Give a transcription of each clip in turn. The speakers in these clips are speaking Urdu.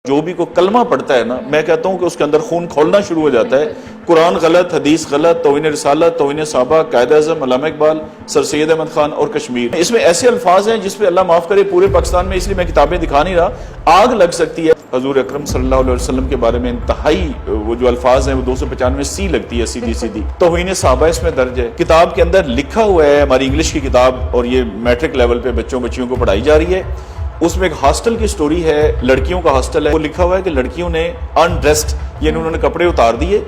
جو بھی کوئی کلمہ پڑھتا ہے نا، میں کہتا ہوں کہ اس کے اندر خون کھولنا شروع ہو جاتا ہے۔ قرآن غلط، حدیث غلط، توہین رسالت، توہین صحابہ، قائد اعظم علامہ اقبال، سر سید احمد خان اور کشمیر، اس میں ایسے الفاظ ہیں جس پہ اللہ معاف کرے پورے پاکستان میں، اس لیے میں کتابیں دکھا نہیں رہا، آگ لگ سکتی ہے۔ حضور اکرم صلی اللہ علیہ وسلم کے بارے میں انتہائی وہ جو الفاظ ہیں وہ 295 سی لگتی ہے، سیدھی سیدھی توہین صحابہ اس میں درج ہے۔ کتاب کے اندر لکھا ہوا ہے، ہماری انگلش کی کتاب، اور یہ میٹرک لیول پہ بچیوں کو پڑھائی جا رہی ہے، اس میں ایک ہاسٹل کی سٹوری ہے، لڑکیوں کا ہاسٹل ہے، وہ لکھا ہوا ہے کہ لڑکیوں نے انڈریسڈ، یعنی انہوں نے کپڑے اتار دیے،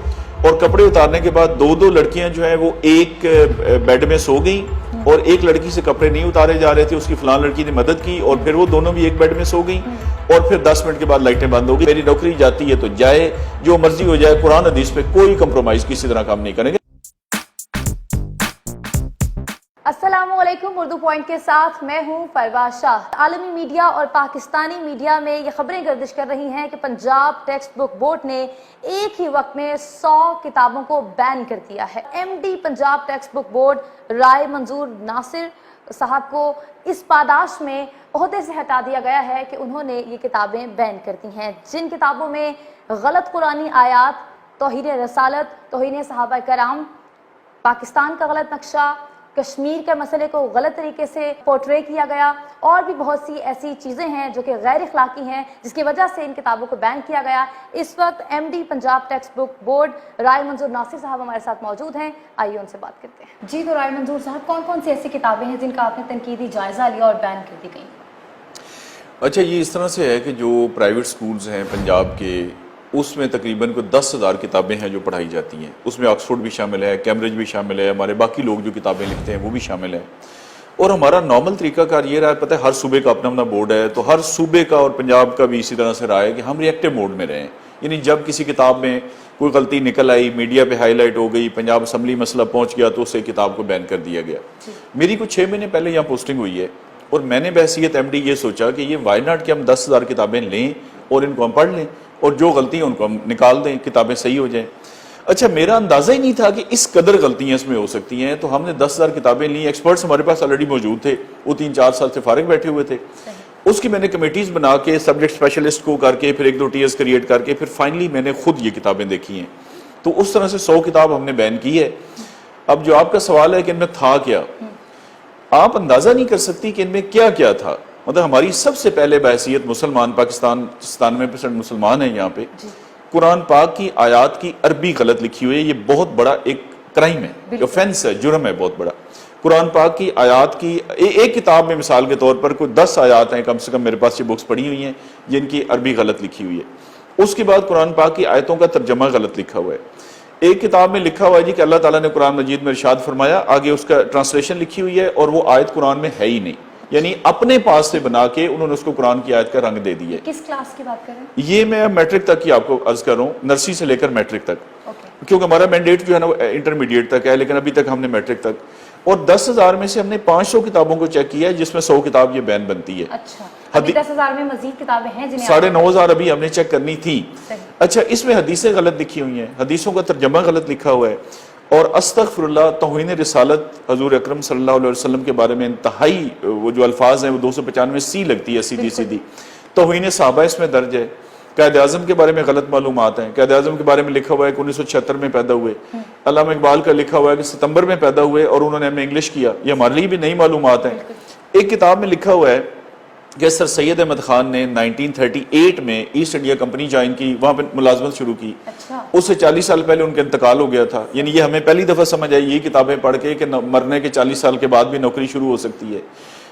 اور کپڑے اتارنے کے بعد دو لڑکیاں جو ہیں وہ ایک بیڈ میں سو گئیں، اور ایک لڑکی سے کپڑے نہیں اتارے جا رہے تھے، اس کی فلان لڑکی نے مدد کی، اور پھر وہ دونوں بھی ایک بیڈ میں سو گئیں، اور پھر 10 منٹ کے بعد لائٹیں بند ہو گئی۔ میری نوکری جاتی ہے تو جائے، جو مرضی ہو جائے، قرآن حدیث پہ کوئی کمپرومائز کسی طرح کام نہیں کریں گے۔ السلام علیکم، اردو پوائنٹ کے ساتھ میں ہوں پرواز شاہ۔ عالمی میڈیا اور پاکستانی میڈیا میں یہ خبریں گردش کر رہی ہیں کہ پنجاب ٹیکسٹ بک بورڈ نے ایک ہی وقت میں 100 کتابوں کو بین کر دیا ہے۔ M D Punjab text book board Rai Manzoor Nasir صاحب کو اس پاداش میں عہدے سے ہٹا دیا گیا ہے کہ انہوں نے یہ کتابیں بین کر دی ہیں، جن کتابوں میں غلط قرآنی آیات، توہین رسالت، توہین صحابہ کرام، پاکستان کا غلط نقشہ، کشمیر کے مسئلے کو غلط طریقے سے پورٹرے کیا گیا، اور بھی بہت سی ایسی چیزیں ہیں جو کہ غیر اخلاقی ہیں، جس کی وجہ سے ان کتابوں کو بین کیا گیا۔ اس وقت M D Punjab text book board Rai Manzoor Nasir صاحب ہمارے ساتھ موجود ہیں، آئیے ان سے بات کرتے ہیں۔ جی تو رائے منظور صاحب، کون کون سی ایسی کتابیں ہیں جن کا آپ نے تنقیدی جائزہ لیا اور بین کر دی گئی؟ اچھا، یہ اس طرح سے ہے کہ جو پرائیویٹ سکولز ہیں پنجاب کے، اس میں تقریباً کوئی 10,000 کتابیں ہیں جو پڑھائی جاتی ہیں، اس میں آکسفورڈ بھی شامل ہے، کیمبرج بھی شامل ہے، ہمارے باقی لوگ جو کتابیں لکھتے ہیں وہ بھی شامل ہے۔ اور ہمارا نارمل طریقہ کار یہ رہا ہے، پتہ ہے ہر صوبے کا اپنا بورڈ ہے، تو ہر صوبے کا اور پنجاب کا بھی اسی طرح سے رہا ہے کہ ہم ری ایکٹیو موڈ میں رہیں، یعنی جب کسی کتاب میں کوئی غلطی نکل آئی، میڈیا پہ ہائی لائٹ ہو گئی، پنجاب اسمبلی مسئلہ پہنچ گیا، تو اسے کتاب کو بین کر دیا گیا۔ میری کچھ 6 مہینے پہلے یہاں پوسٹنگ ہوئی ہے، اور میں نے بحیثیت ایم ڈی یہ سوچا کہ یہ وائی ناٹ کہ ہم 10,000 کتابیں لیں اور ان کو ہم پڑھ لیں، اور جو غلطی ہیں ان کو ہم نکال دیں، کتابیں صحیح ہو جائیں۔ اچھا، میرا اندازہ ہی نہیں تھا کہ اس قدر غلطیاں اس میں ہو سکتی ہیں، تو ہم نے 10,000 کتابیں لیں، ایکسپرٹس ہمارے پاس آلریڈی موجود تھے، وہ 3-4 سال سے فارغ بیٹھے ہوئے تھے، اس کی میں نے کمیٹیز بنا کے سبجیکٹ اسپیشلسٹ کو کر کے، پھر 1-2 ٹیئرز کریٹ کر کے، پھر فائنلی میں نے خود یہ کتابیں دیکھی ہیں، تو اس طرح سے 100 کتاب ہم نے بین کی ہے۔ اب جو آپ کا سوال ہے کہ ان میں تھا کیا، آپ اندازہ نہیں کر سکتی کہ ان میں کیا کیا تھا۔ مطلب ہماری سب سے پہلے بحیثیت مسلمان، پاکستان 97% مسلمان ہیں یہاں پہ، قرآن پاک کی آیات کی عربی غلط لکھی ہوئی ہے، یہ بہت بڑا ایک کرائم ہے، اوفینس ہے، جرم ہے بہت بڑا۔ قرآن پاک کی آیات کی ایک کتاب میں مثال کے طور پر کوئی 10 آیات ہیں کم سے کم، میرے پاس یہ بکس پڑھی ہوئی ہیں جن کی عربی غلط لکھی ہوئی ہے۔ اس کے بعد قرآن پاک کی آیتوں کا ترجمہ غلط لکھا ہوا ہے۔ ایک کتاب میں لکھا ہوا ہے جی کہ اللہ تعالیٰ نے قرآن مجید میں ارشاد فرمایا، آگے اس کا ٹرانسلیشن لکھی ہوئی ہے اور وہ آیت قرآن میں ہے ہی نہیں، یعنی اپنے پاس سے بنا کے انہوں نے اس کو قرآن کی آیت کا رنگ دے دی ہے۔ کس کلاس کی بات کر رہے ہیں؟ یہ میں میٹرک تک کی آپ کو عرض کر رہا ہوں، نرسری سے لے کر میٹرک تک، کیونکہ ہمارا مینڈیٹ جو ہے نا وہ انٹرمیڈیٹ تک ہے، لیکن ابھی تک ہم نے میٹرک تک، اور 10,000 میں سے ہم نے 500 کتابوں کو چیک کیا ہے، جس میں 100 کتاب یہ بین بنتی ہے۔ اچھا، ابھی 10,000 میں مزید کتابیں ہیں جنہیں 9,500 ابھی ہم نے چیک کرنی تھی۔ اچھا، اس میں حدیثیں غلط لکھی ہوئی ہیں، حدیثوں کا ترجمہ غلط لکھا ہوا ہے، اور استغفر اللہ، توہین رسالت، حضور اکرم صلی اللہ علیہ وسلم کے بارے میں انتہائی وہ جو الفاظ ہیں وہ 295 سی لگتی ہے، سیدھی سیدھی توہین صحابہ اس میں درج ہے۔ قائد اعظم کے بارے میں غلط معلومات ہیں، قائد اعظم کے بارے میں لکھا ہوا ہے کہ 1976 میں پیدا ہوئے، علامہ اقبال کا لکھا ہوا ہے کہ ستمبر میں پیدا ہوئے اور انہوں نے ہمیں انگلش کیا، یہ ہمارے لیے بھی نئی معلومات ہیں۔ ایک کتاب میں لکھا ہوا ہے کہ سر سید احمد خان نے 1938 میں ایسٹ انڈیا کمپنی جوائن کی، وہاں پہ ملازمت شروع کی، اس سے 40 سال پہلے ان کا انتقال ہو گیا تھا، یعنی یہ ہمیں پہلی دفعہ سمجھ آئی یہ کتابیں پڑھ کے کہ مرنے کے 40 سال کے بعد بھی نوکری شروع ہو سکتی ہے۔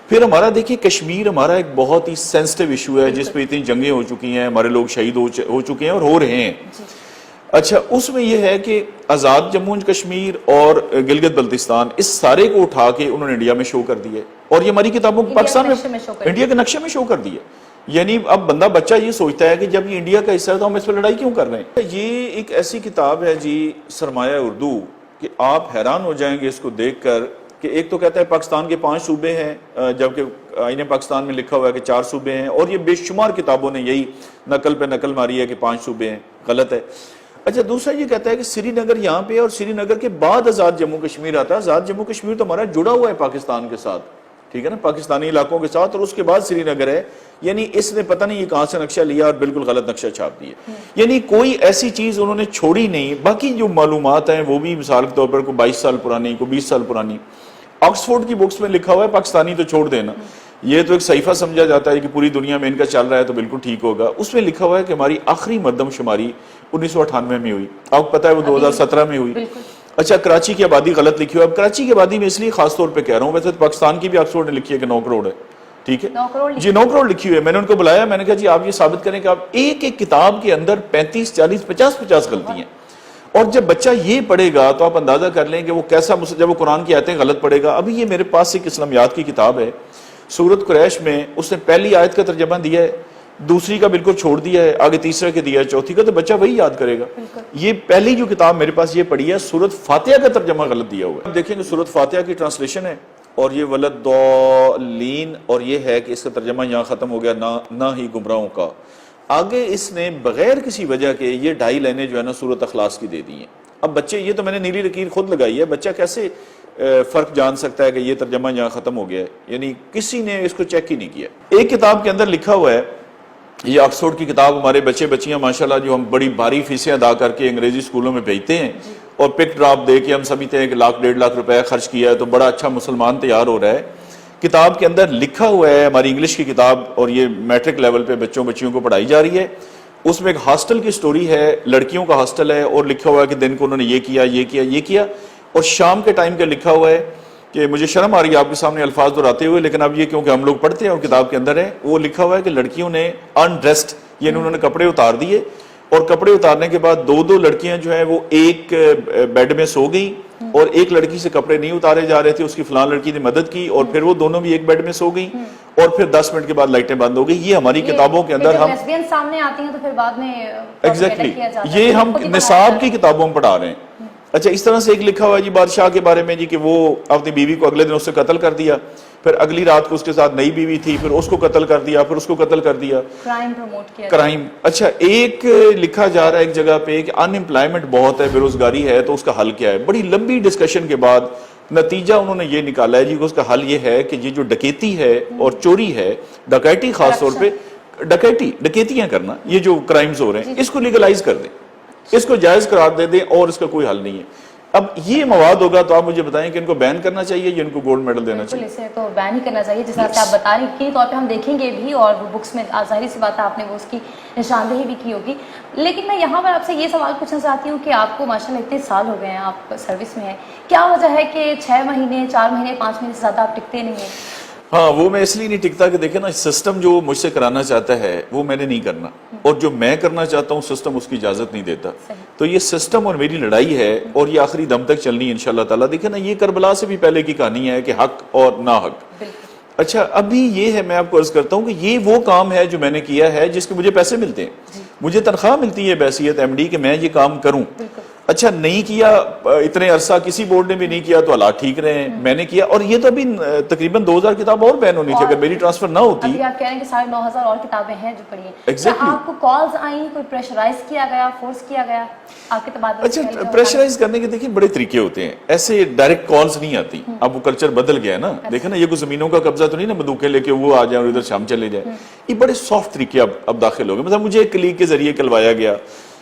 پھر ہمارا دیکھیے کشمیر ہمارا ایک بہت ہی سینسٹیو ایشو ہے، جس پہ اتنی جنگیں ہو چکی ہیں، ہمارے لوگ شہید ہو چکے ہیں اور ہو رہے ہیں۔ اچھا، اس میں یہ ہے کہ آزاد جموں کشمیر اور گلگت بلتستان، اس سارے کو اٹھا کے انہوں نے انڈیا میں شو کر دیے، اور یہ ہماری کتابوں کو پاکستان میں انڈیا کے نقشے میں شو کر دیے۔ یعنی اب بچہ یہ سوچتا ہے کہ جب یہ انڈیا کا حصہ ہے تو ہم اس پہ لڑائی کیوں کر رہے ہیں۔ یہ ایک ایسی کتاب ہے جی، سرمایہ اردو، کہ آپ حیران ہو جائیں گے اس کو دیکھ کر، کہ ایک تو کہتا ہے پاکستان کے 5 صوبے ہیں، جبکہ آئین پاکستان میں لکھا ہوا ہے کہ 4 صوبے ہیں، اور یہ بے شمار کتابوں نے یہی نقل پہ نقل ماری ہے کہ 5 صوبے ہیں، غلط ہے۔ اچھا، دوسرا یہ کہتا ہے کہ سری نگر یہاں پہ، اور سری نگر کے بعد آزاد جموں کشمیر آتا ہے۔ آزاد جموں کشمیر تو ہمارا جڑا ہوا ہے پاکستان کے ساتھ، ٹھیک ہے نا, پاکستانی علاقوں کے ساتھ, اور اس کے بعد سری نگر ہے. یعنی اس نے پتہ نہیں یہ کہاں سے نقشہ لیا اور بالکل غلط نقشہ چھاپ دیا. یعنی کوئی ایسی چیز انہوں نے چھوڑی نہیں. باقی جو معلومات ہیں وہ بھی مثال کے طور پر کوئی 22 سال پرانی, کوئی 20 سال پرانی. آکسفورڈ کی بکس میں لکھا ہوا ہے پاکستانی تو چھوڑ دینا, یہ تو ایک صحیفہ سمجھا جاتا ہے کہ پوری دنیا میں ان کا چل رہا ہے تو بالکل ٹھیک ہوگا. اس میں لکھا ہوا ہے کہ ہماری آخری مردم شماری 1998 میں ہوئی, آپ کو پتہ ہے وہ 2017 میں ہوئی. اچھا, کراچی کی آبادی غلط لکھی ہوئی. اب کراچی کی آبادی میں اس لیے خاص طور پہ کہہ رہا ہوں, ویسے پاکستان کی بھی آکسفورڈ نے لکھی ہے کہ 9 کروڑ ہے, ٹھیک ہے جی 9 کروڑ لکھی ہوئی ہے. میں نے ان کو بلایا, میں نے کہا جی آپ یہ ثابت کریں کہ آپ ایک ایک کتاب کے اندر 35 40 50 غلطی ہیں. اور جب بچہ یہ پڑھے گا تو آپ اندازہ کر لیں کہ وہ کیسا, جب وہ قرآن کی آیتیں غلط پڑھے گا. ابھی یہ میرے پاس ایک اسلامیات کی کتاب ہے, سورۃ قریش میں اس نے پہلی آیت کا ترجمہ دیا ہے, دوسری کا بالکل چھوڑ دیا ہے, آگے تیسرا کا دیا ہے, چوتھی کا, تو بچہ وہی یاد کرے گا. یہ پہلی جو کتاب میرے پاس یہ پڑھی ہے, سورۃ فاتحہ کا ترجمہ غلط دیا ہوا ہے. اب دیکھیں کہ سورۃ فاتحہ کی ٹرانسلیشن ہے اور یہ ولدالین, اور یہ ہے کہ اس کا ترجمہ یہاں ختم ہو گیا, نہ ہی گمراہوں کا. آگے اس نے بغیر کسی وجہ کے یہ 2.5 لائنیں جو ہے نا سورۃ اخلاص کی دے دی ہیں. اب بچے, یہ تو میں نے نیلی لکیر خود لگائی ہے, بچہ کیسے فرق جان سکتا ہے کہ یہ ترجمہ یہاں ختم ہو گیا ہے؟ یعنی کسی نے اس کو چیک ہی نہیں کیا. ایک کتاب کے اندر لکھا ہوا ہے, یہ آکسفورڈ کی کتاب, ہمارے بچے بچیاں ماشاءاللہ جو ہم بڑی بھاری فیسیں ادا کر کے انگریزی اسکولوں میں بھیجتے ہیں اور پک ڈراپ دے کے ہم سمجھتے ہیں کہ 1 لاکھ 1.5 لاکھ روپے خرچ کیا ہے تو بڑا اچھا مسلمان تیار ہو رہا ہے. کتاب کے اندر لکھا ہوا ہے, ہماری انگلش کی کتاب, اور یہ میٹرک لیول پہ بچیوں کو پڑھائی جا رہی ہے. اس میں ایک ہاسٹل کی سٹوری ہے, لڑکیوں کا ہاسٹل ہے, اور لکھا ہوا ہے کہ دن کو انہوں نے یہ کیا, اور شام کے ٹائم کا لکھا ہوا ہے کہ مجھے شرم آ رہی ہے آپ کے سامنے الفاظ دہراتے ہوئے, لیکن اب یہ کیونکہ ہم لوگ پڑھتے ہیں اور کتاب کے اندر ہے, وہ لکھا ہوا ہے کہ لڑکیوں نے انڈریسڈ, یعنی انہوں نے کپڑے اتار دیے, اور کپڑے اتارنے کے بعد 2 لڑکیاں جو ہیں وہ ایک بیڈ میں سو گئیں, اور ایک لڑکی سے کپڑے نہیں اتارے جا رہے تھے, اس کی فلان لڑکی نے مدد کی, اور پھر وہ دونوں بھی ایک بیڈ میں سو گئیں, اور پھر 10 منٹ کے بعد لائٹیں بند ہو گئی. یہ ہماری کتابوں کے اندر ہم لیسبین سامنے آتی ہیں تو پھر بعد میں ایگزیکٹلی یہ ہم نصاب کی کتابوں میں پڑھا رہے ہیں. اچھا, اس طرح سے ایک لکھا ہوا ہے جی بادشاہ کے بارے میں, جی کہ وہ اپنی بیوی کو اگلے دن اس سے قتل کر دیا, پھر اگلی رات کو اس کے ساتھ نئی بیوی تھی, پھر اس کو قتل کر دیا, پھر اس کو قتل کر دیا, کرائم پروموٹ کیا, کرائم. اچھا, ایک لکھا جا رہا ہے ایک جگہ پہ کہ ان امپلائمنٹ بہت ہے, بے روزگاری ہے, تو اس کا حل کیا ہے. بڑی لمبی ڈسکشن کے بعد نتیجہ انہوں نے یہ نکالا ہے جی کہ اس کا حل یہ ہے کہ یہ جو ڈکیتی ہے اور چوری ہے, ڈکیتی خاص طور پہ ڈکیتیاں کرنا, یہ جو کرائمز ہو رہے ہیں اس کو لیگلائز کر دیں, اس کو جائز قرار دے دیں, اور اس کا کوئی حل نہیں ہے. اب یہ مواد ہوگا تو آپ مجھے بتائیں کہ ان کو بین کرنا چاہیے یا ان کو گولڈ میڈل دینا چاہیے؟ اسے تو بین ہی کرنا چاہیے, جس طرح سے آپ بتا رہی ہیں, طور پہ ہم دیکھیں گے بھی, اور وہ بکس میں ظاہری سی بات ہے آپ نے وہ اس کی نشاندہی بھی کی ہوگی. لیکن میں یہاں پر آپ سے یہ سوال پوچھنا چاہتی ہوں کہ آپ کو ماشاءاللہ اتنے سال ہو گئے ہیں, آپ سروس میں ہیں, کیا وجہ ہے کہ 6 مہینے 4 مہینے 5 مہینے سے زیادہ آپ ٹکتے نہیں ہیں؟ ہاں, وہ میں اس لیے نہیں ٹکتا کہ دیکھیں نا, سسٹم جو مجھ سے کرانا چاہتا ہے وہ میں نے نہیں کرنا, اور جو میں کرنا چاہتا ہوں سسٹم اس کی اجازت نہیں دیتا. تو یہ سسٹم اور میری لڑائی ہے, اور یہ آخری دم تک چلنی ہے انشاءاللہ تعالیٰ. دیکھیں نا, یہ کربلا سے بھی پہلے کی کہانی ہے کہ حق اور نا حق. اچھا, ابھی یہ ہے, میں آپ کو عرض کرتا ہوں کہ یہ وہ کام ہے جو میں نے کیا ہے جس کے مجھے پیسے ملتے ہیں, مجھے تنخواہ ملتی ہے بحیثیت ایم ڈی کہ میں یہ کام کروں. اچھا, نہیں کیا اتنے عرصہ, کسی بورڈ نے بھی نہیں کیا, تو حالات ٹھیک رہے ہیں, میں نے کیا. اور یہ تو ابھی تقریباً 2000 کتاب اور بین ہونی تھی اگر میری ٹرانسفر نہ ہوتی. ابھی آپ کہہ رہے ہیں کہ 9,500 اور کتابیں ہیں جو پڑھی ہیں. کیا آپ کو کالز آئیں, کوئی پریشرائز کیا گیا, فورس کیا گیا آپ کے تبادلے؟ اچھا, پریشرائز کرنے کے دیکھیں بڑے طریقے ہوتے ہیں, ایسے ڈائریکٹ کالز نہیں آتی. اب وہ کلچر بدل گیا ہے نا, دیکھیں نا, یہ کوئی زمینوں کا قبضہ تو نہیں نا, بندوقیں لے کے وہ آ جائیں اور ادھر شام چلے جائیں. یہ بڑے سافٹ طریقے اب داخل ہو گئے. مثلا مجھے ایک کلیگ کے ذریعے کلوایا گیا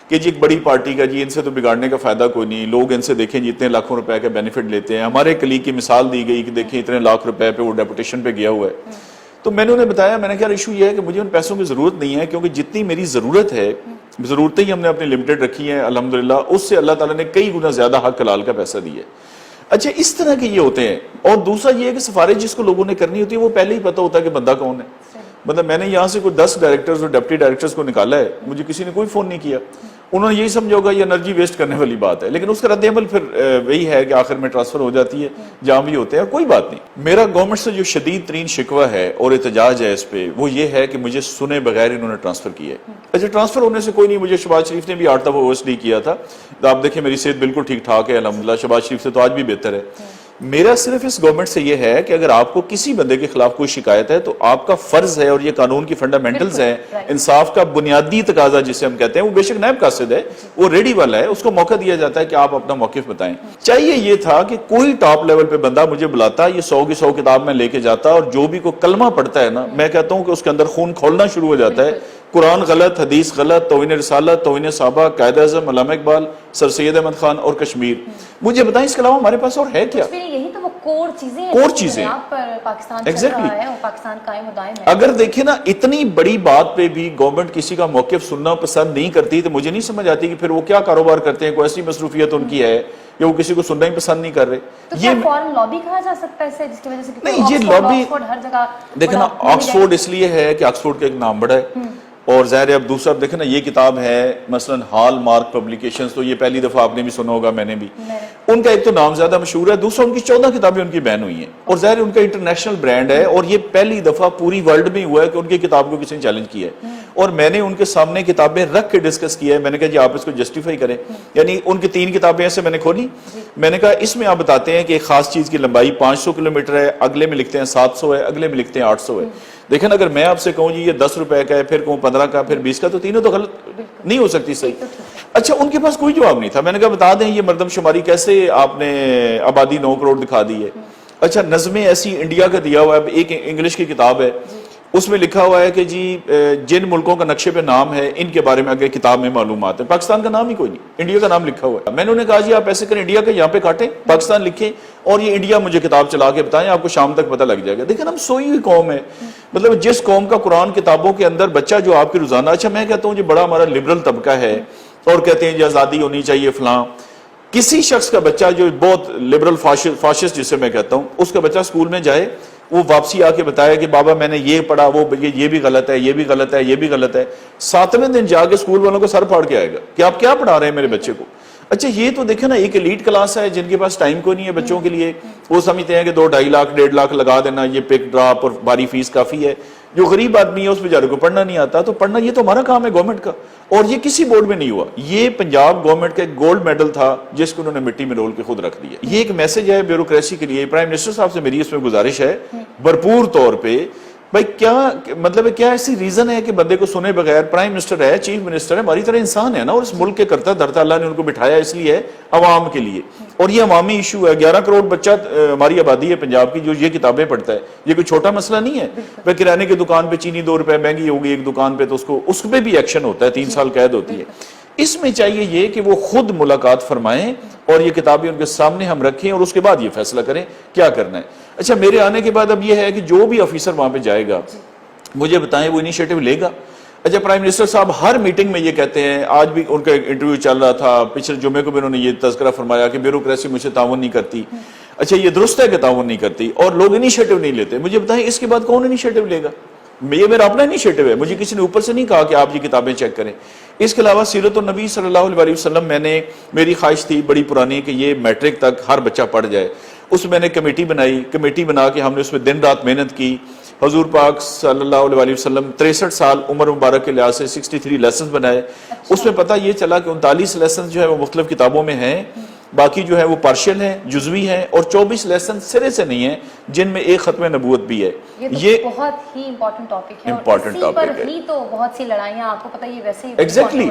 کہ جی ایک بڑی پارٹی کا, جی ان سے تو بگاڑنے کا فائدہ کوئی نہیں, لوگ ان سے دیکھیں جی اتنے لاکھوں روپے کا بینیفٹ لیتے ہیں. ہمارے کلیگ کی مثال دی گئی کہ دیکھیں اتنے لاکھ روپے پہ وہ ڈیپوٹیشن پہ گیا ہوا ہے. تو میں نے انہیں بتایا, میں نے کہا ایشو یہ ہے کہ مجھے ان پیسوں کی ضرورت نہیں ہے, کیونکہ جتنی میری ضرورت ہے, ضرورتیں ہی ہم نے اپنی لمیٹڈ رکھی ہیں الحمدللہ, اس سے اللہ تعالیٰ نے کئی گنا زیادہ حق حلال کا پیسہ دیا ہے. اچھا, اس طرح کے یہ ہوتے ہیں. اور دوسرا یہ ہے کہ سفارش جس کو لوگوں نے کرنی ہوتی ہے وہ پہلے ہی پتہ ہوتا ہے کہ بندہ کون ہے. مطلب میں نے یہاں سے کوئی 10 ڈائریکٹرز اور ڈپٹی ڈائریکٹرز کو نکالا ہے, مجھے کسی نے کوئی فون نہیں کیا. انہوں نے یہی سمجھا ہوگا یہ انرجی ویسٹ کرنے والی بات ہے, لیکن اس کا رد عمل پھر وہی ہے کہ آخر میں ٹرانسفر ہو جاتی ہے, جہاں بھی ہوتے ہیں. کوئی بات نہیں. میرا گورنمنٹ سے جو شدید ترین شکوہ ہے اور احتجاج ہے اس پہ, وہ یہ ہے کہ مجھے سنے بغیر انہوں نے ٹرانسفر کیا ہے. اچھا, ٹرانسفر ہونے سے کوئی نہیں, مجھے شہباز شریف نے بھی 8 دفعہ OSD کیا تھا. آپ دیکھیں میری صحت بالکل ٹھیک ٹھاک ہے الحمدللہ, شہباز شریف سے تو آج بھی بہتر ہے. میرا صرف اس گورنمنٹ سے یہ ہے کہ اگر آپ کو کسی بندے کے خلاف کوئی شکایت ہے تو آپ کا فرض ہے, اور یہ قانون کی فنڈامنٹلز ہیں, انصاف کا بنیادی تقاضا جسے ہم کہتے ہیں, وہ بے شک نائب قاصد ہے, وہ ریڈی والا ہے, اس کو موقع دیا جاتا ہے کہ آپ اپنا موقف بتائیں. چاہیے یہ تھا کہ کوئی ٹاپ لیول پہ بندہ مجھے بلاتا, یہ 100 کی 100 کتاب میں لے کے جاتا, اور جو بھی کوئی کلمہ پڑھتا ہے نا, میں کہتا ہوں کہ اس کے اندر خون کھولنا شروع ہو جاتا ہے. قرآن غلط, حدیث غلط, توہین رسالت, توہین صحابہ, قائد اعظم, علامہ اقبال, سر سید احمد خان اور کشمیر. مجھے بتائیں اس کے علاوہ ہمارے پاس اور ہے کیا؟ یہی تو وہ کور چیزیں ہیں, کور چیزیں پر پاکستان چل رہا ہے اور پاکستان قائم و دائم ہے. اگر دیکھیں نا, اتنی بڑی بات پہ بھی گورنمنٹ کسی کا موقف سننا پسند نہیں کرتی, تو مجھے نہیں سمجھ آتی کہ پھر وہ کیا کاروبار کرتے ہیں, کوئی ایسی مصروفیت ان کی ہے یا وہ کسی کو سننا ہی پسند نہیں کر رہے. تو کیا فورن لابی کہا جا سکتا ہے اسے, جس کی وجہ سے نہیں, یہ لابی ہر جگہ دیکھیں نا, آکسفورڈ اس لیے ہے کہ آکسفورڈ کا ایک نام بڑا ہے, اور ظاہر ہے اب دوسرا دیکھیں نا, یہ کتاب ہے مثلا ہال مارک پبلیکیشنز, تو یہ پہلی دفعہ آپ نے بھی سنا ہوگا, میں نے بھی. ان کا ایک تو نام زیادہ مشہور ہے, دوسرا ان کی 14 کتابیں ان کی بین ہوئی ہیں, اور ظاہر ان کا انٹرنیشنل برانڈ ہے, اور یہ پہلی دفعہ پوری ورلڈ میں ہوا ہے کہ ان کی کتاب کو کسی نے چیلنج کیا ہے. اور میں نے ان کے سامنے کتابیں رکھ کے ڈسکس کیا ہے, میں نے کہا جی آپ اس کو جسٹیفائی کریں. یعنی ان کی 3 کتابیں ایسے میں نے کھولی, میں نے کہا اس میں آپ بتاتے ہیں کہ ایک خاص چیز کی لمبائی 500 کلومیٹر ہے, اگلے میں لکھتے ہیں 700 ہے, اگلے میں لکھتے ہیں 800 ہے. دیکھیں اگر میں آپ سے کہوں جی یہ 10 روپے کا ہے, پھر کہوں 15 کا, پھر 20 کا, تو تینوں تو غلط نہیں ہو سکتی صحیح. اچھا, ان کے پاس کوئی جواب نہیں تھا. میں نے کہا بتا دیں یہ مردم شماری کیسے آپ نے آبادی 9 کروڑ دکھا دی ہے. اچھا, نظمیں ایسی انڈیا کا دیا ہوا ہے, ایک انگلش کی کتاب ہے, اس میں لکھا ہوا ہے کہ جی جن ملکوں کا نقشے پہ نام ہے ان کے بارے میں اگر کتاب میں معلومات ہیں, پاکستان کا نام ہی کوئی نہیں, انڈیا کا نام لکھا ہوا ہے. میں نے انہیں کہا جی آپ ایسے کریں, انڈیا کا یہاں پہ کاٹیں, پاکستان لکھیں, اور یہ انڈیا مجھے کتاب چلا کے بتائیں, آپ کو شام تک پتہ لگ جائے گا. دیکھیں ہم سوئی ہوئی قوم ہے, مطلب جس قوم کا قرآن کتابوں کے اندر بچہ جو آپ کی روزانہ, اچھا میں کہتا ہوں جی بڑا ہمارا لبرل طبقہ ہے, اور کہتے ہیں جی آزادی ہونی چاہیے فلاں. کسی شخص کا بچہ جو بہت لبرل فاشسٹ جسے میں کہتا ہوں, اس کا بچہ اسکول میں جائے, وہ واپسی آ کے بتایا کہ بابا میں نے یہ پڑھا, وہ یہ بھی غلط ہے, یہ بھی غلط ہے, یہ بھی غلط ہے. 7ویں دن جا کے اسکول والوں کو سر پھاڑ کے آئے گا کہ آپ کیا پڑھا رہے ہیں میرے بچے کو. اچھا, یہ تو دیکھیں نا ایک ایلیٹ کلاس ہے جن کے پاس ٹائم کو نہیں ہے بچوں کے لیے, وہ سمجھتے ہیں کہ 2-2.5 لاکھ 1.5 لاکھ لگا دینا, یہ پک ڈراپ اور باری فیس کافی ہے. جو غریب آدمی ہے اس بیچارے کو پڑھنا نہیں آتا, تو پڑھنا یہ تو ہمارا کام ہے گورنمنٹ کا, اور یہ کسی بورڈ میں نہیں ہوا. یہ پنجاب گورنمنٹ کا ایک گولڈ میڈل تھا جس کو انہوں نے مٹی میں رول کے خود رکھ دیا. یہ ایک میسج ہے بیوروکریسی کے لیے. پرائم منسٹر صاحب سے میری اس میں گزارش ہے بھرپور طور پہ, بھائی کیا مطلب ہے, کیا ایسی ریزن ہے کہ بندے کو سنے بغیر, پرائم منسٹر ہے, چیف منسٹر ہے, ہماری طرح انسان ہے نا, اور اس ملک کے کرتا دھرتا اللہ نے ان کو بٹھایا اس لیے ہے عوام کے لیے, اور یہ عوامی ایشو ہے. 11 کروڑ بچہ ہماری آبادی ہے پنجاب کی جو یہ کتابیں پڑھتا ہے, یہ کوئی چھوٹا مسئلہ نہیں ہے. بھائی کرانے کی دکان پہ چینی 2 روپے مہنگی ہوگی ایک دکان پہ, تو اس پہ بھی ایکشن ہوتا ہے, 3 سال قید ہوتی ہے. اس میں چاہیے یہ کہ وہ خود ملاقات فرمائیں, اور یہ کتابیں ان کے سامنے ہم رکھیں, اور اس کے بعد یہ فیصلہ کریں کیا کرنا ہے. اچھا, میرے آنے کے بعد اب یہ ہے کہ جو بھی آفیسر وہاں پہ جائے گا, مجھے بتائیں وہ انیشیٹو لے گا. اچھا, پرائم منسٹر صاحب ہر میٹنگ میں یہ کہتے ہیں, آج بھی ان کا انٹرویو چل رہا تھا, پچھلے جمعے کو بھی انہوں نے یہ تذکرہ فرمایا کہ بیوروکریسی مجھ سے تعاون نہیں کرتی. اچھا, یہ درست ہے کہ تعاون نہیں کرتی, اور لوگ انیشیٹو نہیں لیتے. مجھے بتائیں اس کے بعد کون انیشیٹو لے گا؟ یہ میرا اپنا انیشیٹو ہے, مجھے کسی نے اوپر سے نہیں کہا کہ آپ یہ کتابیں چیک کریں. اس کے علاوہ سیرت النبی صلی اللہ علیہ وسلم, میری خواہش تھی بڑی پرانی کہ یہ میٹرک تک ہر بچہ پڑھ جائے. اس میں نے کمیٹی بنائی, کمیٹی بنا کے ہم نے اس میں دن رات محنت کی. حضور پاک صلی اللہ علیہ وسلم 63 سال عمر مبارک کے لحاظ سے 63 لیسنز بنائے. اس میں پتہ یہ چلا کہ 39 لیسنز جو ہے وہ مختلف کتابوں میں ہیں, باقی جو ہے وہ پارشل ہیں, جزوی ہیں, اور 24 لیسن سرے سے نہیں ہیں جن میں ایک ختم نبوت بھی ہے. یہ بہت ہی امپورٹنٹ ٹاپک ہے, اور اسی پر ہی تو بہت سی لڑائیاں آپ کو پتہ یہ ویسے ہی ایگزیکٹلی.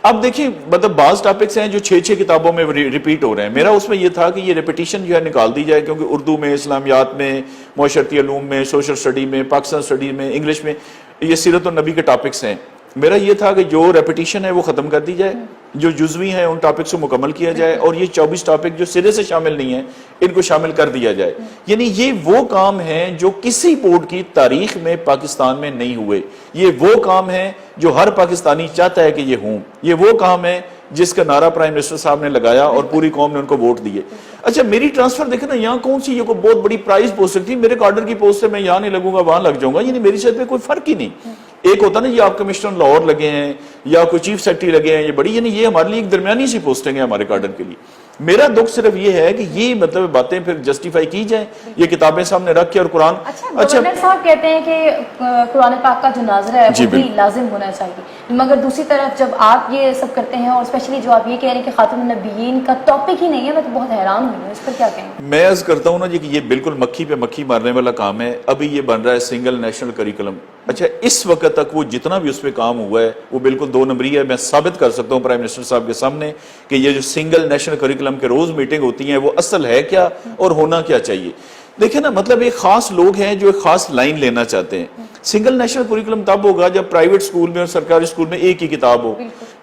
اب دیکھیں مطلب بعض ٹاپکس ہیں جو 6 کتابوں میں ریپیٹ ہو رہے ہیں. میرا اس میں یہ تھا کہ یہ ریپیٹیشن جو ہے نکال دی جائے, کیونکہ اردو میں, اسلامیات میں, معاشرتی علوم میں, سوشل سٹڈی میں, پاکستان سٹڈی میں, انگلش میں, یہ سیرت النبی کے ٹاپکس ہیں. میرا یہ تھا کہ جو ریپیٹیشن ہے وہ ختم کر دی جائے, جو جزوی ہیں ان ٹاپکس کو مکمل کیا جائے, اور یہ 24 ٹاپک جو سرے سے شامل نہیں ہیں ان کو شامل کر دیا جائے. یعنی یہ وہ کام ہیں جو کسی بورڈ کی تاریخ میں پاکستان میں نہیں ہوئے. یہ وہ کام ہیں جو ہر پاکستانی چاہتا ہے کہ یہ ہوں. یہ وہ کام ہے جس کا نعرہ پرائم منسٹر صاحب نے لگایا اور پوری قوم نے ان کو ووٹ دیے. اچھا, میری ٹرانسفر دیکھیں نا, یہاں کون سی یہ کوئی بہت بڑی پرائز پوسٹ تھی, میرے کارڈر کی پوسٹ سے میں یہاں نہیں لگوں گا وہاں لگ جاؤں گا, یعنی میری صحت پہ کوئی فرق ہی نہیں. ایک ہوتا نا یہ آپ کمشنر لاہور لگے ہیں یا کوئی چیف سیکرٹری لگے ہیں, یہ بڑی, یعنی یہ ہمارے لیے ایک درمیانی سی پوسٹنگ ہے ہمارے کارڈر کے لیے. میرا دکھ صرف یہ ہے کہ یہ مطلب باتیں پھر جسٹیفائی کی جائیں، یہ کتابیں سامنے رکھ کے اور قرآن گورنر صاحب کہتے ہیں کہ قرآن پاک کا جو ناظرہ ہے وہ بھی لازم ہونا چاہیے، مگر دوسری طرف جب آپ یہ سب کرتے ہیں اور اسپیشلی جو آپ یہ کہہ رہے ہیں کہ خاتم النبیین کا ٹاپک ہی نہیں ہے، میں تو بہت حیران ہوئی ہوں، اس پر کیا کہیں گے؟ میں عرض کرتا ہوں نا جی کہ یہ بالکل مکھی پہ مکھی مارنے والا کام ہے. ابھی یہ بن رہا ہے سنگل نیشنل کریکولم. اچھا اس وقت تک وہ جتنا بھی اس پہ کام ہوا ہے وہ بالکل 2 نمبری ہے. میں ثابت کر سکتا ہوں پرائم منسٹر صاحب کے سامنے کہ یہ جو سنگل نیشنل کریکولم کے روز میٹنگ ہوتی ہیں وہ اصل ہے کیا اور ہونا کیا چاہیے. دیکھیں نا مطلب ایک خاص لوگ ہیں جو ایک خاص لائن لینا چاہتے ہیں. سنگل نیشنل کریکولم تب ہوگا جب پرائیویٹ سکول میں اور سرکاری سکول میں ایک ہی کتاب ہو.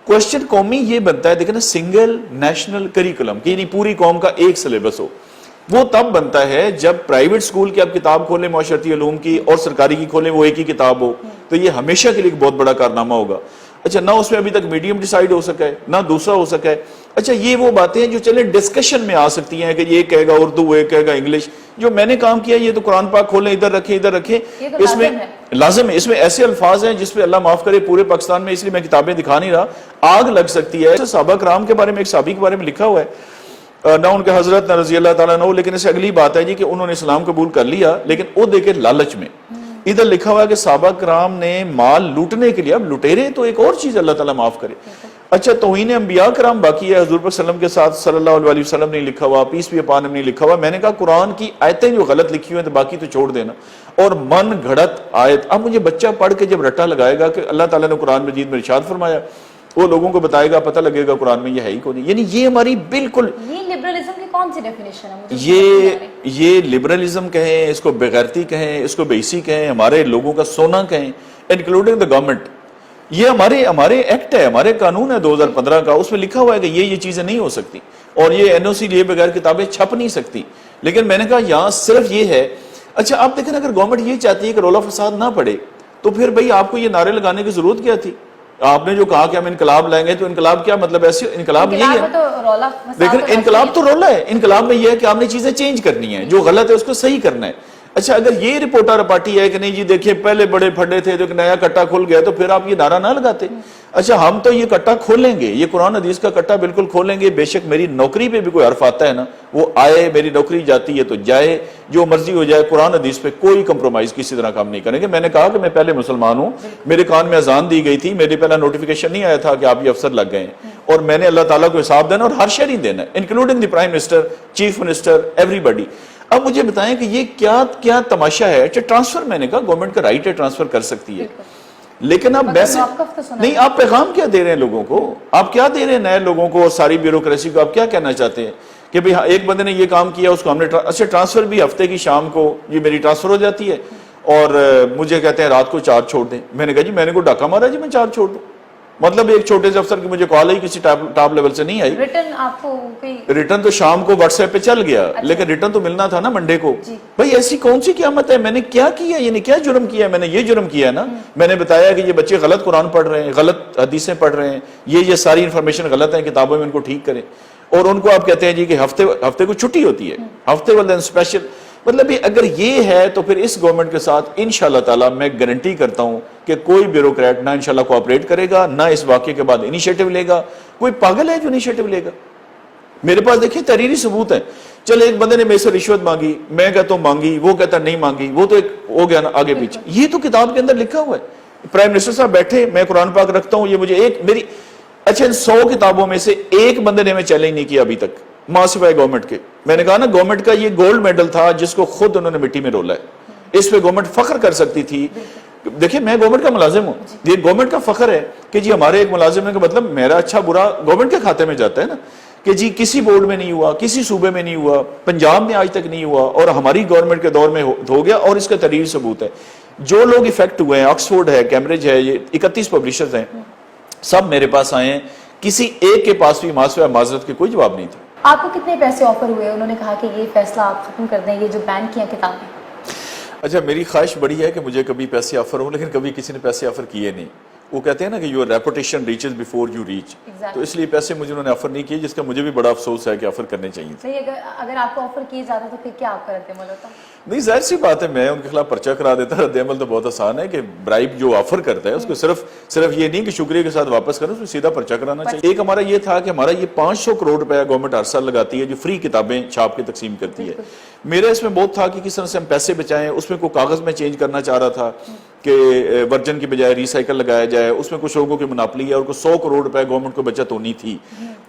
کوشچن قومی یہ بنتا ہے دیکھیں نا سنگل نیشنل کریکولم کہ یعنی پوری قوم کا ایک سلیبس ہو. وہ تب بنتا ہے جب پرائیویٹ سکول کی آپ کتاب کھولیں معاشرتی علوم کی اور سرکاری کی کھولیں وہ ایک ہی کتاب ہو. تو یہ ہمیشہ کے لیے ایک بہت بڑا کارنامہ ہوگا. اچھا نہ اس میں ابھی تک میڈیم ڈیسائیڈ ہو سکا ہے نہ دوسرا ہو سکا ہے. اچھا یہ وہ باتیں ہیں جو چلے ڈسکشن میں آ سکتی ہیں کہ یہ کہے گا اردو یہ کہے گا انگلش. جو میں نے کام کیا یہ تو قرآن پاک کھولیں ادھر رکھیں. اس میں لازم ہے. اس میں ایسے الفاظ ہیں جس پہ اللہ معاف کرے پورے پاکستان میں، اس لیے میں کتابیں دکھا نہیں رہا، آگ لگ سکتی ہے. صحابہ کرام کے بارے میں ایک صحابی کے بارے میں لکھا ہوا ہے، نہ ان کے حضرت نہ رضی اللہ تعالیٰ عنہ، لیکن اس سے اگلی بات ہے جی کہ انہوں نے اسلام قبول کر لیا لیکن وہ دیکھے لالچ میں. ادھر لکھا ہوا ہے کہ صحابہ کرام نے مال لوٹنے کے لیے، اب لٹیرے تو ایک اور چیز اللہ تعالیٰ معاف کرے. اچھا توہین انبیاء کرام باقی ہے، حضور پر وسلم کے ساتھ صلی اللہ علیہ وسلم نہیں لکھا ہوا، پیس بھی اپان نہیں لکھا ہوا. میں نے کہا قرآن کی آیتیں جو غلط لکھی ہوئی ہیں تو باقی تو چھوڑ دینا. اور من گھڑت آیت، اب مجھے بچہ پڑھ کے جب رٹا لگائے گا کہ اللہ تعالیٰ نے قرآن مجید میں ارشاد فرمایا، وہ لوگوں کو بتائے گا، پتہ لگے گا قرآن میں یہ ہے ہی کون. یعنی یہ ہماری بالکل لبرلزم کی کون سی ڈیفینیشن ہے؟ یہ لبرلزم کہیں، اس کو بغیرتی کہیں، اس کو بیسی کہیں، ہمارے لوگوں کا سونا کہیں، انکلوڈنگ دا گورنمنٹ. یہ ہمارے ایکٹ ہے، ہمارے قانون ہے 2015 کا، اس میں لکھا ہوا ہے کہ یہ چیزیں نہیں ہو سکتی اور یہ این او سی لیے بغیر کتابیں چھپ نہیں سکتی. لیکن میں نے کہا یہاں صرف یہ ہے. اچھا آپ دیکھیں اگر گورنمنٹ یہ چاہتی ہے کہ رولہ فساد نہ پڑے تو پھر بھئی آپ کو یہ نعرے لگانے کی ضرورت کیا تھی؟ آپ نے جو کہا کہ ہم انقلاب لائیں گے تو انقلاب کیا مطلب؟ ایسے انقلاب یہی ہے. لیکن انقلاب تو رولہ ہے. انقلاب میں یہ ہے کہ آپ نے چیزیں چینج کرنی ہیں، جو غلط ہے اس کو صحیح کرنا ہے. اچھا اگر یہ رپورٹر رپاٹی ہے کہ نہیں جی دیکھیں پہلے بڑے پھڈے تھے تو ایک نیا کٹا کھل گیا تو پھر آپ یہ نعرہ نہ لگاتے. اچھا ہم تو یہ کٹا کھولیں گے، یہ قرآن حدیث کا کٹا بالکل کھولیں گے. بے شک میری نوکری پہ بھی کوئی حرف آتا ہے نا وہ آئے، میری نوکری جاتی ہے تو جائے، جو مرضی ہو جائے. قرآن حدیث پہ کوئی کمپرومائز کسی طرح کام نہیں کریں گے. میں نے کہا کہ میں پہلے مسلمان ہوں، میرے کان میں اذان دی گئی تھی، میرے پہلا نوٹیفیکیشن نہیں آیا تھا کہ آپ یہ افسر لگ گئے ہیں اور میں نے اللہ تعالیٰ کو حساب دینا اور ہر شہری دینا، including the prime minister, chief minister, everybody. اب مجھے بتائیں کہ یہ کیا تماشا ہے؟ اچھا ٹرانسفر میں نے کہا گورنمنٹ کا رائٹ ہے، ٹرانسفر کر سکتی ہے، لیکن آپ میسج نہیں، آپ پیغام کیا دے رہے ہیں لوگوں کو؟ آپ کیا دے رہے ہیں نئے لوگوں کو اور ساری بیوروکریسی کو؟ آپ کیا کہنا چاہتے ہیں کہ بھئی ایک بندے نے یہ کام کیا اس کو ہم نے اچھا ٹرانسفر بھی ہفتے کی شام کو یہ میری ٹرانسفر ہو جاتی ہے اور مجھے کہتے ہیں رات کو چارج چھوڑ دیں. میں نے کہا جی میں نے کوئی ڈاکہ مارا جی میں چارج چھوڑ دوں؟ مطلب ایک چھوٹے سے افسر کی مجھے کال آئی کسی ٹاپ لیول سے نہیں آئی. ریٹرن تو شام کو واٹس ایپ پہ چل گیا لیکن ریٹرن تو ملنا تھا نا منڈے کو. بھئی ایسی کون سی قیامت ہے؟ میں نے کیا کیا؟ یعنی کیا جرم کیا ہے؟ میں نے یہ جرم کیا ہے نا، میں نے بتایا کہ یہ بچے غلط قرآن پڑھ رہے ہیں، غلط حدیثیں پڑھ رہے ہیں، یہ ساری انفارمیشن غلط ہے کتابوں میں، ان کو ٹھیک کریں. اور ان کو آپ کہتے ہیں جی کہ ہفتے کو چھٹی ہوتی ہے، ہفتے والے دن اسپیشل. مطلب اگر یہ ہے تو پھر اس گورنمنٹ کے ساتھ انشاءاللہ تعالی میں گارنٹی کرتا ہوں کہ کوئی بیوروکریٹ نہ انشاءاللہ کوآپریٹ کرے گا، نہ اس واقعے کے بعد انیشیٹو لے گا. کوئی پاگل ہے جو انیشیٹو لے گا؟ میرے پاس دیکھیں تحریری ثبوت ہے. چلے ایک بندے نے میرے سے رشوت مانگی، میں کہتا ہوں مانگی، وہ کہتا نہیں مانگی، وہ تو ایک ہو گیا نا آگے پیچھے. یہ تو کتاب کے اندر لکھا ہوا ہے. پرائم منسٹر صاحب بیٹھے، میں قرآن پاک رکھتا ہوں، یہ مجھے میری اچھا ان 100 کتابوں میں سے ایک بندے نے ہمیں چیلنج نہیں کیا ابھی تک، ماں سوائے گورنمنٹ کے. میں نے کہا نا گورنمنٹ کا یہ گولڈ میڈل تھا جس کو خود انہوں نے مٹی میں رولا ہے. اس پہ گورنمنٹ فخر کر سکتی تھی. دیکھیں میں گورنمنٹ کا ملازم ہوں، یہ گورنمنٹ کا فخر ہے کہ جی ہمارے ایک ملازم ہے کہ مطلب میرا اچھا برا گورنمنٹ کے کھاتے میں جاتا ہے نا، کہ جی کسی بورڈ میں نہیں ہوا، کسی صوبے میں نہیں ہوا، پنجاب میں آج تک نہیں ہوا اور ہماری گورنمنٹ کے دور میں ہو گیا. اور اس کا تحریری ثبوت ہے. جو لوگ افیکٹ ہوئے ہیں، آکسفورڈ ہے، کیمبرج ہے، یہ 31 پبلشرز ہیں، سب میرے پاس آئے ہیں. کسی ایک کے پاس بھی ماسوائے معذرت کے کوئی جواب نہیں تھا. آپ کو کتنے پیسے آفر ہوئے؟ انہوں نے کہا کہ یہ فیصلہ آپ ختم کر دیں، یہ جو بین کیا کتابیں. اچھا میری خواہش بڑی ہے کہ مجھے کبھی پیسے آفر ہوں، لیکن کبھی کسی نے پیسے آفر کیے نہیں. وہ کہتے ہیں نا کہ your reputation reaches before you reach, تو اس لیے پیسے مجھے انہوں نے آفر نہیں کیے، جس کا مجھے بھی بڑا افسوس ہے کہ آفر کرنے چاہیے. اگر آپ کو آفر کیے جاتا تو پھر کیا آپ کا رد عمل ہوتا؟ نہیں ظاہر سی بات ہے میں ان کے خلاف پرچہ کرا دیتا. رد عمل تو بہت آسان ہے کہ برائب جو آفر کرتا ہے اس کو صرف یہ نہیں کہ شکریہ کے ساتھ واپس کریں, اس میں سیدھا پرچہ کرانا چاہیے. ایک ہمارا یہ تھا کہ ہمارا یہ 500 کروڑ روپیہ گورنمنٹ ہر سال لگاتی ہے جو فری کتابیں چھاپ کے تقسیم کرتی ہے. میرا اس میں بہت تھا کہ کس طرح سے ہم پیسے بچائیں. اس میں کوئی کاغذ میں چینج کرنا چاہ رہا تھا کہ ورجن کی بجائے ریسائیکل لگایا جائے. اس میں کچھ لوگوں کی مناپلی ہے اور کوئی 100 کروڑ روپے گورنمنٹ کو بچت ہونی تھی.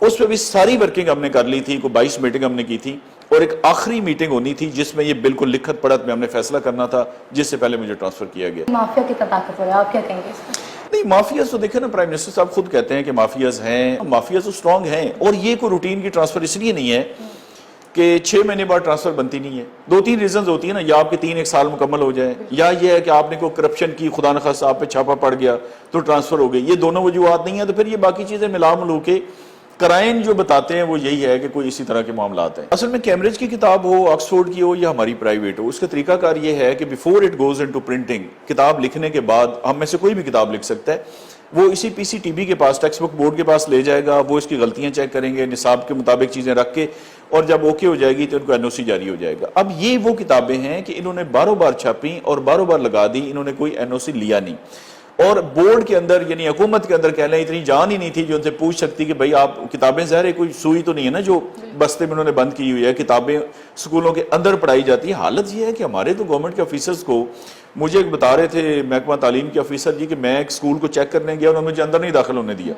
اس پہ بھی ساری ورکنگ ہم نے کر لی تھی, کوئی 22 میٹنگ ہم نے کی تھی اور ایک آخری میٹنگ ہونی تھی جس میں یہ بالکل لکھت پڑھت میں ہم نے فیصلہ کرنا تھا جس سے پہلے مجھے ٹرانسفر کیا گیا. مافیا کی طاقتور ہے, آپ کیا کہیں گے اس پر؟ نہیں مافیاز تو دیکھیں نا, پرائم منسٹر صاحب خود کہتے ہیں کہ مافیاز ہیں, مافیاز تو سٹرونگ ہیں. اور یہ کوئی روٹین کی ٹرانسفر اس لیے نہیں ہے کہ 6 مہینے بعد ٹرانسفر بنتی نہیں ہے. 2-3 ریزنز ہوتی ہیں نا, یا آپ کے 3 سال مکمل ہو جائیں, یا یہ ہے کہ آپ نے کوئی کرپشن کی, خدا نخواستہ آپ پہ چھاپا پڑ گیا تو ٹرانسفر ہو گئی. یہ دونوں وجوہات نہیں ہیں تو پھر یہ باقی چیزیں ملا ملو کے کرائن جو بتاتے ہیں وہ یہی ہے کہ کوئی اسی طرح کے معاملات ہیں. اصل میں کیمبرج کی کتاب ہو, آکسفورڈ کی ہو یا ہماری پرائیویٹ ہو, اس کا طریقہ کار یہ ہے کہ before it goes into printing, کتاب لکھنے کے بعد ہم میں سے کوئی بھی کتاب لکھ سکتا ہے, وہ اسی پی سی ٹی بی کے پاس, ٹیکسٹ بک بورڈ کے پاس لے جائے گا, وہ اس کی غلطیاں چیک کریں گے, نصاب کے مطابق چیزیں رکھ کے, اور جب اوکے ہو جائے گی تو ان کو این او سی جاری ہو جائے گا. اب یہ وہ کتابیں ہیں کہ انہوں نے باروں بار چھاپی اور باروں بار لگا دی, انہوں نے کوئی این او سی لیا نہیں. اور بورڈ کے اندر یعنی حکومت کے اندر کہہ لیں اتنی جان ہی نہیں تھی جو ان سے پوچھ سکتی کہ بھئی آپ کتابیں, ظاہر ہے کوئی سوئی تو نہیں ہے نا جو بستے میں انہوں نے بند کی ہوئی ہے, کتابیں سکولوں کے اندر پڑھائی جاتی ہیں. حالت یہ ہے کہ ہمارے تو گورنمنٹ کے آفیسرز کو, مجھے ایک بتا رہے تھے محکمہ تعلیم کے آفیسر جی کہ میں ایک سکول کو چیک کرنے گیا, انہوں نے مجھے اندر نہیں داخل ہونے دیا.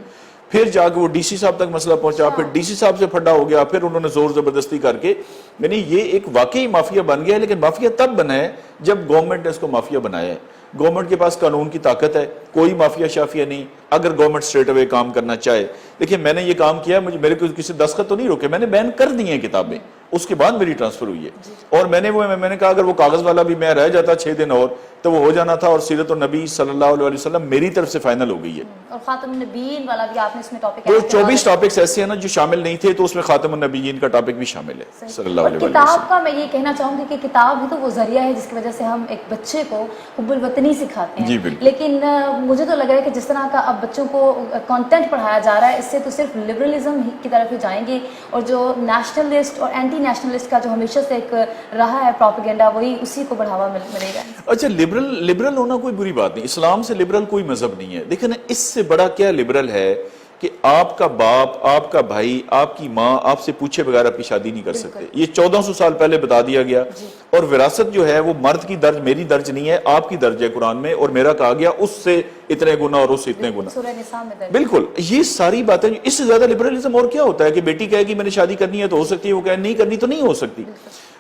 پھر جا کے وہ ڈی سی صاحب تک مسئلہ پہنچا, پھر ڈی سی صاحب سے پھڈا ہو گیا, پھر انہوں نے زور زبردستی کر کے, یعنی یہ ایک واقعی مافیا بن گیا ہے. لیکن مافیا تب بنا ہے جب گورنمنٹ نے اس کو مافیا بنایا ہے. گورنمنٹ کے پاس قانون کی طاقت ہے, کوئی مافیا شافیا نہیں. اگر گورنمنٹ اسٹریٹ اوے کام کرنا چاہے, دیکھیں میں نے یہ کام کیا, میرے کو کسی دستخط تو نہیں روکے, میں نے بین کر دی ہیں کتابیں, اس کے بعد میری ٹرانسفر ہوئی ہے. اور میں نے کہا اگر وہ کاغذ والا بھی میں رہ جاتا 6 دن اور تو وہ ہو جانا تھا, اور سیرت النبی صلی اللہ علیہ وسلم میری طرف سے فائنل ہو گئی ہے. اور خاتم النبیین والا بھی آپ نے اس میں ٹاپک تو 24 ٹاپکس ایسے ہیں نا جو شامل نہیں تھے, تو اس میں خاتم النبیین کا ٹاپک بھی شامل ہے صلی اللہ علیہ وسلم. کتاب کا میں یہ کہنا چاہوں گی کہ کتاب ہی تو وہ ذریعہ ہے جس کی وجہ سے ہم ایک بچے کو حب الوطنی سکھاتے ہیں. لیکن مجھے تو لگ رہا ہے کہ جس طرح کا اب بچوں کو کانٹینٹ پڑھایا جا رہا ہے, اس سے تو صرف لبرلزم کی طرف ہی جائیں گے, اور جو نیشنلسٹ اور اینٹی نیشنلسٹ کا جو ہمیشہ سے ایک رہا ہے پروپیگنڈا, وہی اسی کو بڑھاوا ملے گا. اچھا لبرل ہونا کوئی بری بات نہیں, اسلام سے لبرل کوئی مذہب نہیں ہے. دیکھیں نا, اس سے بڑا کیا لبرل ہے کہ آپ کا باپ, آپ کا بھائی, آپ کی ماں آپ سے پوچھے بغیر آپ کی شادی نہیں کر سکتے. یہ 1400 سال پہلے بتا دیا گیا. اور وراثت جو ہے وہ مرد کی درج میری درج نہیں ہے, آپ کی درج ہے قرآن میں, اور میرا کہا گیا اس سے اتنے گنا اور اس سے اتنے گنا. سورہ نساء میں بالکل یہ ساری باتیں. اس سے زیادہ لبرلزم اور کیا ہوتا ہے کہ بیٹی کہے گی میں نے شادی کرنی ہے تو ہو سکتی ہے, وہ کہے نہیں کرنی تو نہیں ہو سکتی.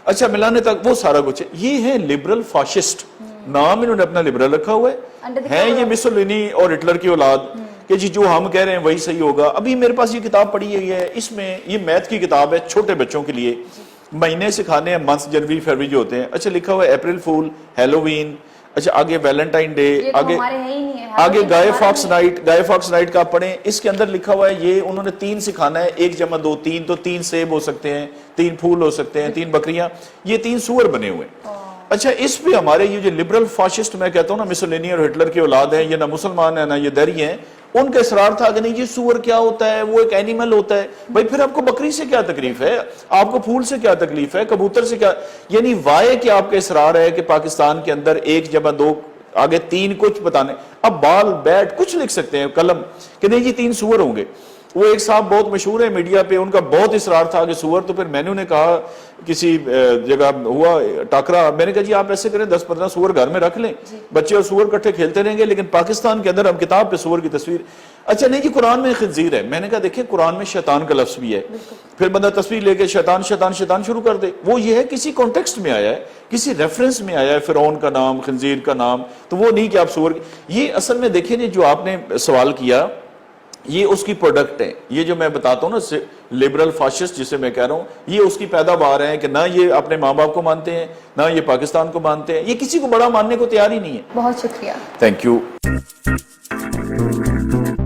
اچھا ملانے تک وہ سارا کچھ ہے. یہ ہے لبرل فاشسٹ, نام انہوں نے اپنا لبرل رکھا ہوا ہے یہ مسولینی اور ہٹلر کی اولاد کہ جی جو ہم کہہ رہے ہیں وہی صحیح ہوگا. ابھی میرے پاس یہ کتاب پڑھی ہوئی ہے, اس میں یہ میتھ کی کتاب ہے چھوٹے بچوں کے لیے, مہینے سکھانے ہیں, منتھ جنوری فروری جو ہوتے ہیں. اچھا لکھا ہوا ہے اپریل فول, ہیلووین, اچھا آگے ویلنٹائن ڈے, آگے گائے فاکس نائٹ کا پڑھیں. اس کے اندر لکھا ہوا ہے یہ انہوں نے 3 سکھانا ہے, 1 جمع 2 3, تو 3 سیب ہو سکتے ہیں, 3 پھول ہو سکتے ہیں, 3 بکریاں, یہ 3 سور بنے ہوئے. اچھا اس پہ ہمارے یہ جو لبرل فاشسٹ میں کہتا ہوں نا, مسولینی اور ہٹلر کی اولاد ہیں, یہ نہ مسلمان ہیں نہ یہ دری ہیں, ان کا اصرار تھا کہ نہیں یہ سور کیا ہوتا ہے, وہ ایک اینیمل ہوتا ہے. بھائی پھر آپ کو بکری سے کیا تکلیف ہے, آپ کو پھول سے کیا تکلیف ہے, کبوتر سے کیا, یعنی وائے کہ آپ کا اصرار ہے کہ پاکستان کے اندر 1 جمع 2 آگے 3 کچھ بتانے. اب بال بیٹ کچھ لکھ سکتے ہیں قلم کہ نہیں یہ 3 سور ہوں گے. وہ ایک صاحب بہت مشہور ہے میڈیا پہ, ان کا بہت اصرار تھا کہ سور, تو پھر میں نے انہیں کہا کسی جگہ ہوا ٹاکرا, میں نے کہا جی آپ ایسے کریں 10-15 سور گھر میں رکھ لیں, بچے اور سور کٹھے کھیلتے رہیں گے, لیکن پاکستان کے اندر ہم کتاب پہ سور کی تصویر. اچھا نہیں جی قرآن میں خنزیر ہے. میں نے کہا دیکھیں قرآن میں شیطان کا لفظ بھی ہے, پھر بندہ تصویر لے کے شیطان شیطان شیطان شروع کر دے. وہ یہ ہے کسی کانٹیکسٹ میں آیا ہے, کسی ریفرنس میں آیا ہے, فرعون کا نام, خنزیر کا نام, تو وہ نہیں کہ آپ سور. یہ اصل میں دیکھیں جی جو آپ نے سوال کیا یہ اس کی پروڈکٹ ہے. یہ جو میں بتاتا ہوں نا لبرل فاشسٹ جسے میں کہہ رہا ہوں, یہ اس کی پیداوار ہے کہ نہ یہ اپنے ماں باپ کو مانتے ہیں نہ یہ پاکستان کو مانتے ہیں, یہ کسی کو بڑا ماننے کو تیار ہی نہیں ہے. بہت شکریہ. Thank you.